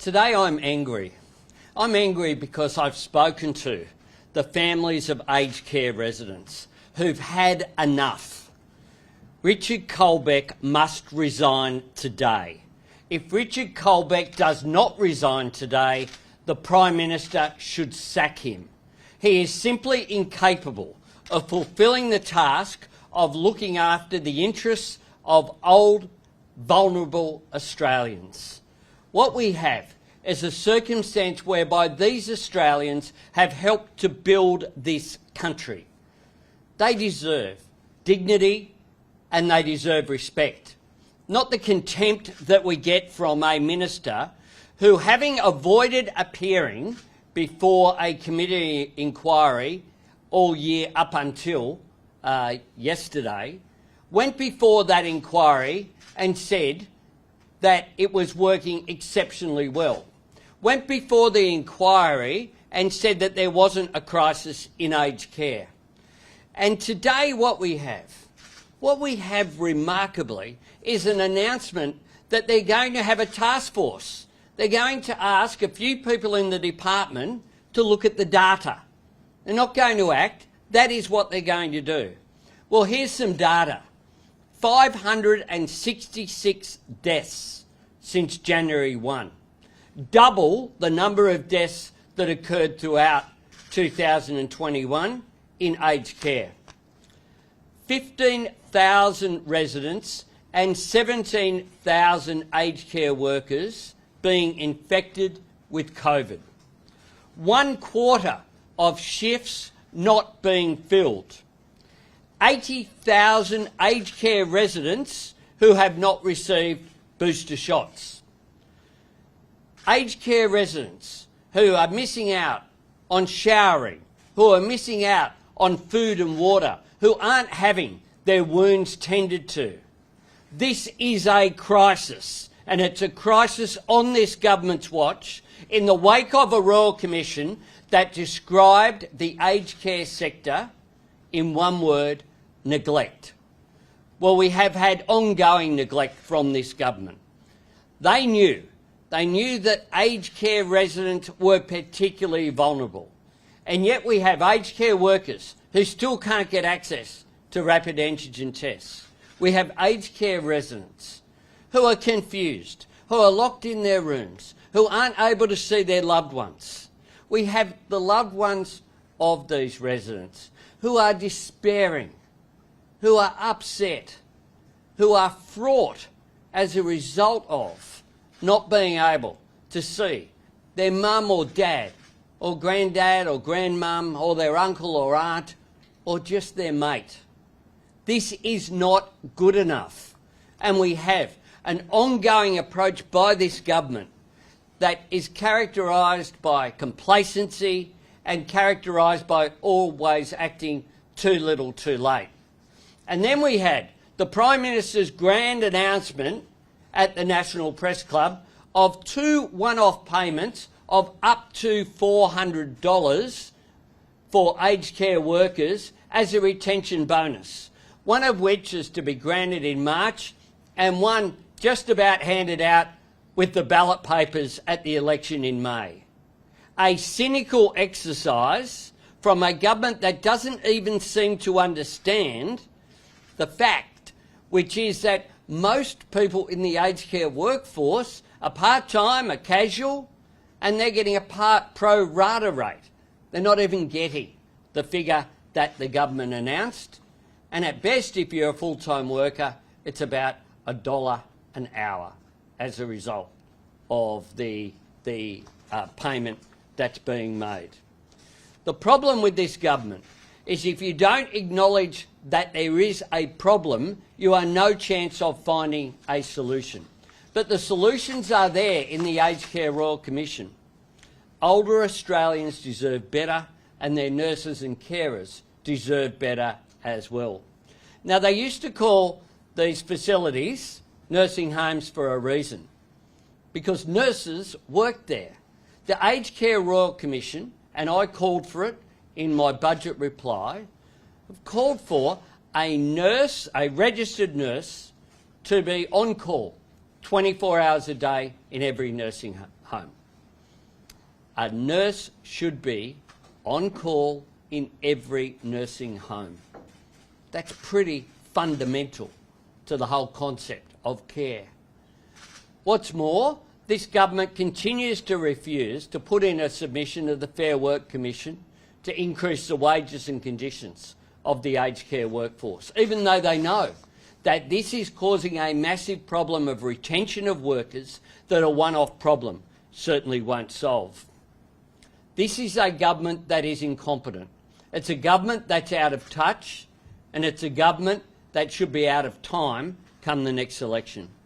Today I'm angry. I'm angry because I've spoken to the families of aged care residents who've had enough. Richard Colbeck must resign today. If Richard Colbeck does not resign today, the Prime Minister should sack him. He is simply incapable of fulfilling the task of looking after the interests of old, vulnerable Australians. What we have is a circumstance whereby these Australians have helped to build this country. They deserve dignity and they deserve respect, not the contempt that we get from a minister who, having avoided appearing before a committee inquiry all year up until yesterday, went before that inquiry and said that it was working exceptionally well. Went before the inquiry and said that there wasn't a crisis in aged care. And today what we have remarkably is an announcement that they're going to have a task force. They're going to ask a few people in the department to look at the data. They're not going to act. That is what they're going to do. Well, here's some data. 566 deaths since January 1. Double the number of deaths that occurred throughout 2021 in aged care. 15,000 residents and 17,000 aged care workers being infected with COVID. 1/4 of shifts not being filled. 80,000 aged care residents who have not received booster shots. Aged care residents who are missing out on showering, who are missing out on food and water, who aren't having their wounds tended to. This is a crisis, and it's a crisis on this government's watch in the wake of a Royal Commission that described the aged care sector in one word: neglect. Well, we have had ongoing neglect from this government. They knew that aged care residents were particularly vulnerable, and yet we have aged care workers who still can't get access to rapid antigen tests. We have aged care residents who are confused, who are locked in their rooms, who aren't able to see their loved ones. We have the loved ones of these residents who are despairing, who are upset, who are fraught as a result of not being able to see their mum or dad or granddad or grandmum or their uncle or aunt or just their mate. This is not good enough, and we have an ongoing approach by this government that is characterised by complacency and characterised by always acting too little too late. And then we had the Prime Minister's grand announcement at the National Press Club of 2 one-off payments of up to $400 for aged care workers as a retention bonus, one of which is to be granted in March and one just about handed out with the ballot papers at the election in May. A cynical exercise from a government that doesn't even seem to understand the fact, which is that most people in the aged care workforce are part-time, are casual, and they're getting a pro rata rate. They're not even getting the figure that the government announced. And at best, if you're a full-time worker, it's about $1 an hour as a result of the payment that's being made. The problem with this government is if you don't acknowledge that there is a problem, you are no chance of finding a solution. But the solutions are there in the Aged Care Royal Commission. Older Australians deserve better, and their nurses and carers deserve better as well. Now, they used to call these facilities nursing homes for a reason, because nurses worked there. The Aged Care Royal Commission, and I called for it in my budget reply, have called for a nurse, a registered nurse, to be on call 24 hours a day in every nursing home. A nurse should be on call in every nursing home. That's pretty fundamental to the whole concept of care. What's more, this government continues to refuse to put in a submission to the Fair Work Commission to increase the wages and conditions of the aged care workforce, even though they know that this is causing a massive problem of retention of workers that a one-off problem certainly won't solve. This is a government that is incompetent. It's a government that's out of touch, and it's a government that should be out of time come the next election.